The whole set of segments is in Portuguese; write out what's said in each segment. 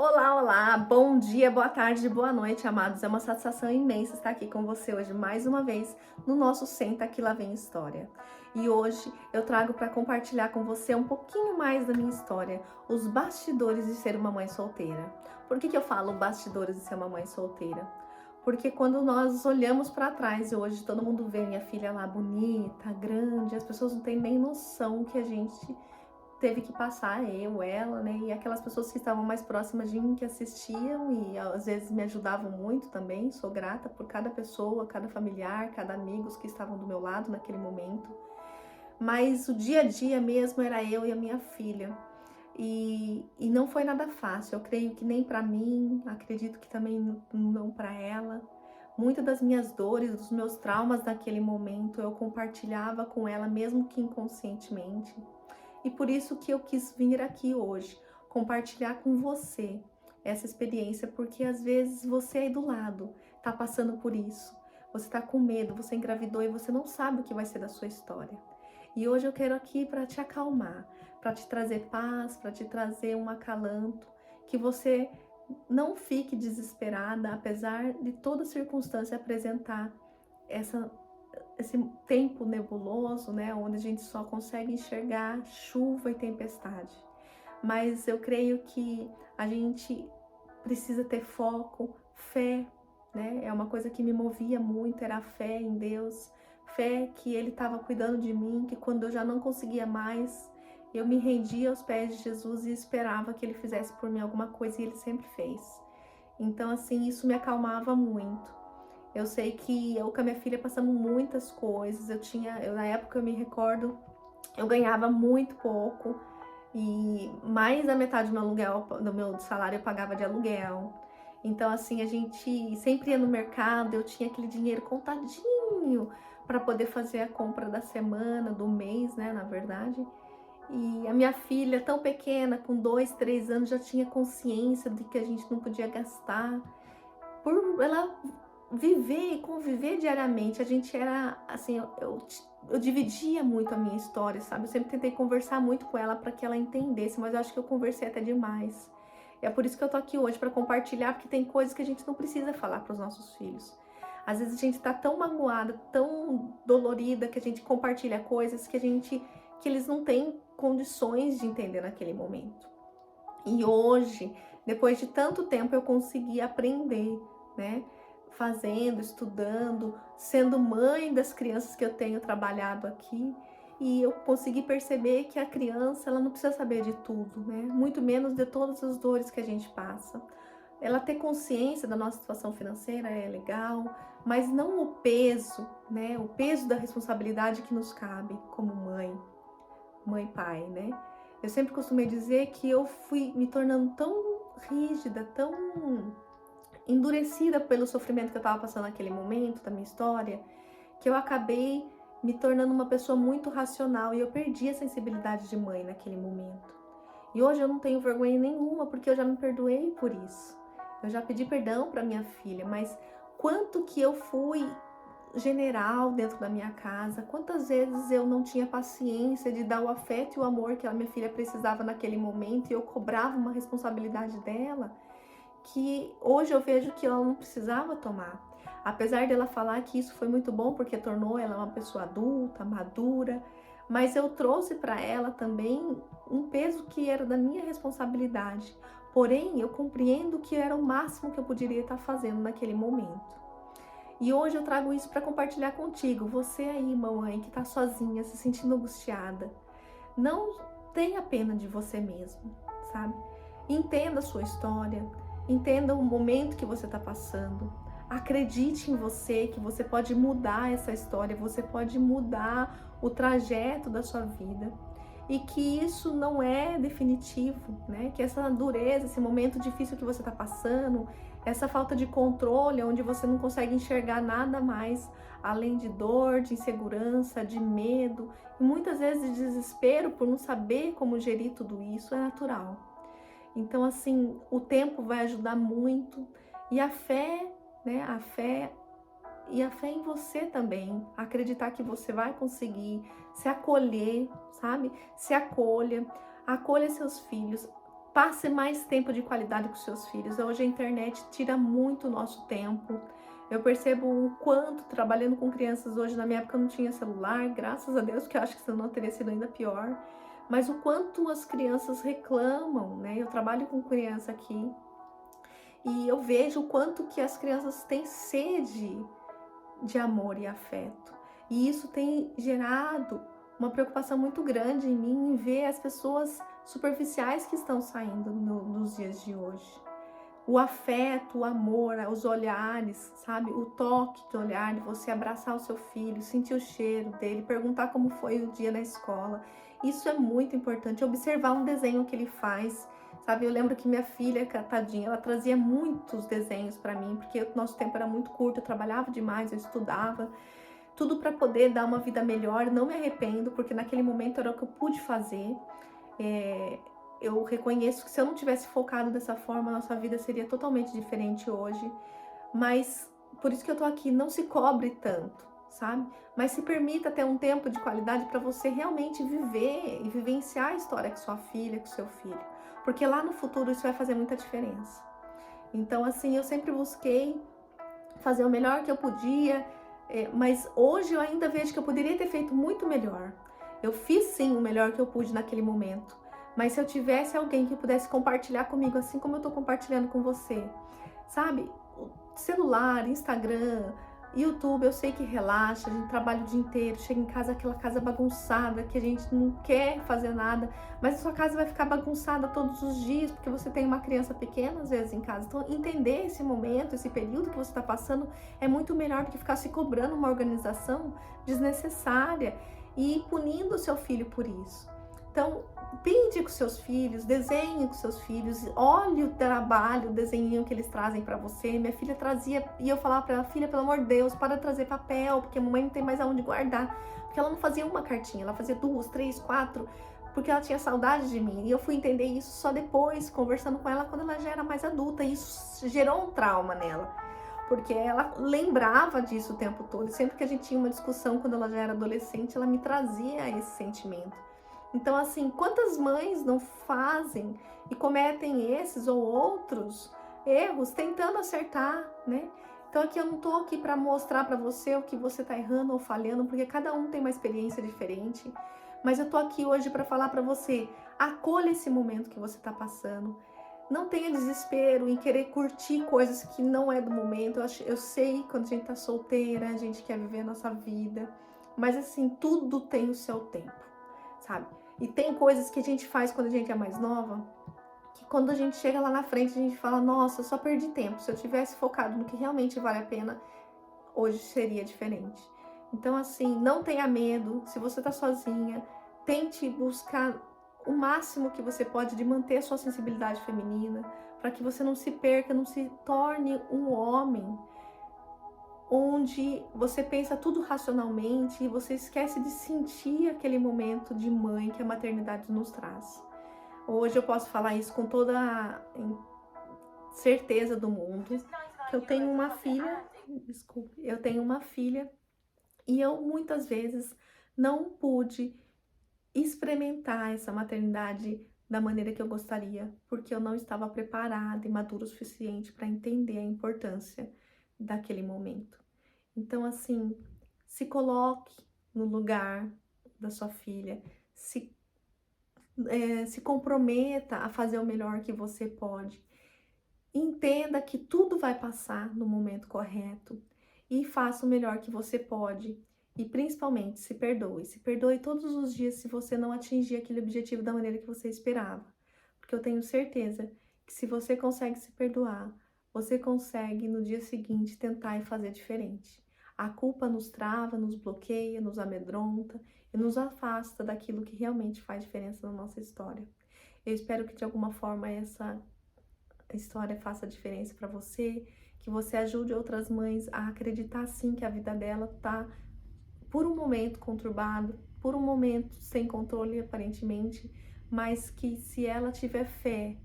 Olá, olá, bom dia, boa tarde, boa noite, amados. É uma satisfação imensa estar aqui com você hoje mais uma vez no nosso Senta Que Lá Vem História. E hoje eu trago para compartilhar com você um pouquinho mais da minha história, os bastidores de ser uma mãe solteira. Por que eu falo bastidores de ser uma mãe solteira? Porque quando nós olhamos para trás e hoje todo mundo vê minha filha lá bonita, grande, as pessoas não têm nem noção que a gente teve que passar, eu, ela, né, e aquelas pessoas que estavam mais próximas de mim, que assistiam e às vezes me ajudavam muito também. Sou grata por cada pessoa, cada familiar, cada amigos que estavam do meu lado naquele momento. Mas o dia a dia mesmo era eu e a minha filha. E não foi nada fácil, eu creio que nem para mim, acredito que também não para ela. Muitas das minhas dores, dos meus traumas naquele momento, eu compartilhava com ela, mesmo que inconscientemente. E por isso que eu quis vir aqui hoje, compartilhar com você essa experiência, porque às vezes você aí do lado tá passando por isso. Você tá com medo, você engravidou e você não sabe o que vai ser da sua história. E hoje eu quero aqui para te acalmar, para te trazer paz, para te trazer um acalanto, que você não fique desesperada, apesar de toda circunstância apresentar esse tempo nebuloso, né, onde a gente só consegue enxergar chuva e tempestade. Mas eu creio que a gente precisa ter foco, fé, né? É uma coisa que me movia muito, era a fé em Deus, fé que Ele estava cuidando de mim, que quando eu já não conseguia mais, eu me rendia aos pés de Jesus e esperava que Ele fizesse por mim alguma coisa, e Ele sempre fez. Então, assim, isso me acalmava muito. Eu sei que eu com a minha filha passamos muitas coisas. Na época eu me recordo, eu ganhava muito pouco e mais da metade do meu aluguel, do meu salário eu pagava de aluguel. Então assim, a gente sempre ia no mercado, eu tinha aquele dinheiro contadinho para poder fazer a compra da semana, do mês, né, na verdade. E a minha filha, tão pequena, com 2, 3 anos, já tinha consciência de que a gente não podia gastar. Por ela viver e conviver diariamente, a gente era assim, eu dividia muito a minha história, sabe? Eu sempre tentei conversar muito com ela para que ela entendesse, mas eu acho que eu conversei até demais. E é por isso que eu tô aqui hoje para compartilhar, porque tem coisas que a gente não precisa falar para os nossos filhos. Às vezes a gente tá tão magoada, tão dolorida, que a gente compartilha coisas que eles não têm condições de entender naquele momento. E hoje, depois de tanto tempo, eu consegui aprender, né? Fazendo, estudando, sendo mãe das crianças que eu tenho trabalhado aqui. E eu consegui perceber que a criança, ela não precisa saber de tudo, né? Muito menos de todas as dores que a gente passa. Ela ter consciência da nossa situação financeira é legal, mas não o peso, né? O peso da responsabilidade que nos cabe como mãe e pai, né? Eu sempre costumei dizer que eu fui me tornando tão rígida, tão endurecida pelo sofrimento que eu estava passando naquele momento da minha história, que eu acabei me tornando uma pessoa muito racional e eu perdi a sensibilidade de mãe naquele momento. E hoje eu não tenho vergonha nenhuma porque eu já me perdoei por isso. Eu já pedi perdão para minha filha, mas quanto que eu fui general dentro da minha casa, quantas vezes eu não tinha paciência de dar o afeto e o amor que a minha filha precisava naquele momento e eu cobrava uma responsabilidade dela que hoje eu vejo que ela não precisava tomar. Apesar dela falar que isso foi muito bom porque tornou ela uma pessoa adulta, madura, mas eu trouxe para ela também um peso que era da minha responsabilidade. Porém, eu compreendo que era o máximo que eu poderia estar fazendo naquele momento. E hoje eu trago isso para compartilhar contigo. Você aí, mamãe, que está sozinha, se sentindo angustiada, não tenha pena de você mesmo, sabe? Entenda a sua história, entenda o momento que você está passando. Acredite em você, que você pode mudar essa história, você pode mudar o trajeto da sua vida. E que isso não é definitivo, né? Que essa dureza, esse momento difícil que você está passando, essa falta de controle, onde você não consegue enxergar nada mais, além de dor, de insegurança, de medo, e muitas vezes de desespero por não saber como gerir tudo isso, é natural. Então, assim, o tempo vai ajudar muito, e a fé, né? A fé em você também, acreditar que você vai conseguir se acolher, sabe? Se acolha, acolha seus filhos, Passe mais tempo de qualidade com seus filhos. Hoje a internet tira muito o nosso tempo. Eu percebo o quanto, trabalhando com crianças hoje, na minha época eu não tinha celular, graças a Deus, que eu acho que senão teria sido ainda pior. Mas o quanto as crianças reclamam, né? Eu trabalho com criança aqui e eu vejo o quanto que as crianças têm sede de amor e afeto. E isso tem gerado uma preocupação muito grande em mim, em ver as pessoas superficiais que estão saindo nos dias de hoje. O afeto, o amor, os olhares, sabe? O toque do olhar, de você abraçar o seu filho, sentir o cheiro dele, perguntar como foi o dia na escola. Isso é muito importante. Observar um desenho que ele faz, sabe? Eu lembro que minha filha, tadinha, ela trazia muitos desenhos para mim, porque o nosso tempo era muito curto, eu trabalhava demais, eu estudava. Tudo para poder dar uma vida melhor, não me arrependo, porque naquele momento era o que eu pude fazer. Eu reconheço que se eu não tivesse focado dessa forma, a nossa vida seria totalmente diferente hoje. Mas por isso que eu tô aqui, não se cobre tanto, sabe? Mas se permita ter um tempo de qualidade para você realmente viver e vivenciar a história com sua filha, com seu filho. Porque lá no futuro isso vai fazer muita diferença. Então, assim, eu sempre busquei fazer o melhor que eu podia, mas hoje eu ainda vejo que eu poderia ter feito muito melhor. Eu fiz sim o melhor que eu pude naquele momento, mas se eu tivesse alguém que pudesse compartilhar comigo, assim como eu tô compartilhando com você, sabe? Celular, Instagram, YouTube, eu sei que relaxa, a gente trabalha o dia inteiro, chega em casa, aquela casa bagunçada, que a gente não quer fazer nada, mas a sua casa vai ficar bagunçada todos os dias, porque você tem uma criança pequena, às vezes, em casa. Então, entender esse momento, esse período que você está passando, é muito melhor do que ficar se cobrando uma organização desnecessária e punindo o seu filho por isso. Então, pinte com seus filhos, desenhe com seus filhos, olhe o trabalho, o desenho que eles trazem para você. Minha filha trazia, e eu falava para ela, filha, pelo amor de Deus, para de trazer papel, porque a mamãe não tem mais aonde guardar. Porque ela não fazia uma cartinha, ela fazia 2, 3, 4, porque ela tinha saudade de mim. E eu fui entender isso só depois, conversando com ela, quando ela já era mais adulta. E isso gerou um trauma nela, porque ela lembrava disso o tempo todo. E sempre que a gente tinha uma discussão, quando ela já era adolescente, ela me trazia esse sentimento. Então, assim, quantas mães não fazem e cometem esses ou outros erros tentando acertar, né? Então, aqui eu não tô aqui para mostrar para você o que você tá errando ou falhando, porque cada um tem uma experiência diferente. Mas eu tô aqui hoje para falar para você, acolha esse momento que você tá passando. Não tenha desespero em querer curtir coisas que não é do momento. Eu sei, quando a gente tá solteira, a gente quer viver a nossa vida. Mas, assim, tudo tem o seu tempo, sabe? E tem coisas que a gente faz quando a gente é mais nova, que quando a gente chega lá na frente, a gente fala, nossa, eu só perdi tempo. Se eu tivesse focado no que realmente vale a pena, hoje seria diferente. Então, assim, não tenha medo. Se você tá sozinha, tente buscar o máximo que você pode de manter a sua sensibilidade feminina, para que você não se perca, não se torne um homem onde você pensa tudo racionalmente e você esquece de sentir aquele momento de mãe que a maternidade nos traz. Hoje eu posso falar isso com toda a certeza do mundo, que eu tenho uma filha, eu tenho uma filha e eu muitas vezes não pude experimentar essa maternidade da maneira que eu gostaria, porque eu não estava preparada e madura o suficiente para entender a importância daquele momento. Então, assim, se coloque no lugar da sua filha, se comprometa a fazer o melhor que você pode. Entenda que tudo vai passar no momento correto e faça o melhor que você pode. E principalmente, se perdoe. Se perdoe todos os dias se você não atingir aquele objetivo da maneira que você esperava. Porque eu tenho certeza que se você consegue se perdoar, você consegue no dia seguinte tentar e fazer diferente. A culpa nos trava, nos bloqueia, nos amedronta e nos afasta daquilo que realmente faz diferença na nossa história. Eu espero que de alguma forma essa história faça diferença para você, que você ajude outras mães a acreditar sim que a vida dela tá por um momento conturbado, por um momento sem controle aparentemente, mas que se ela tiver fé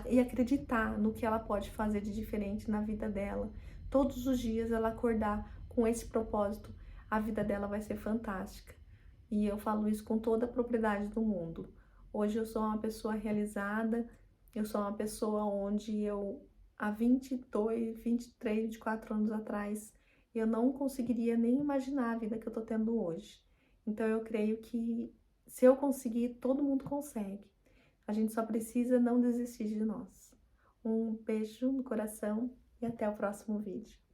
e acreditar no que ela pode fazer de diferente na vida dela, todos os dias ela acordar com esse propósito, a vida dela vai ser fantástica. E eu falo isso com toda a propriedade do mundo. Hoje eu sou uma pessoa realizada, eu sou uma pessoa onde há 22, 23, 24 anos atrás, eu não conseguiria nem imaginar a vida que eu tô tendo hoje. Então eu creio que se eu conseguir, todo mundo consegue. A gente só precisa não desistir de nós. Um beijo no coração e até o próximo vídeo.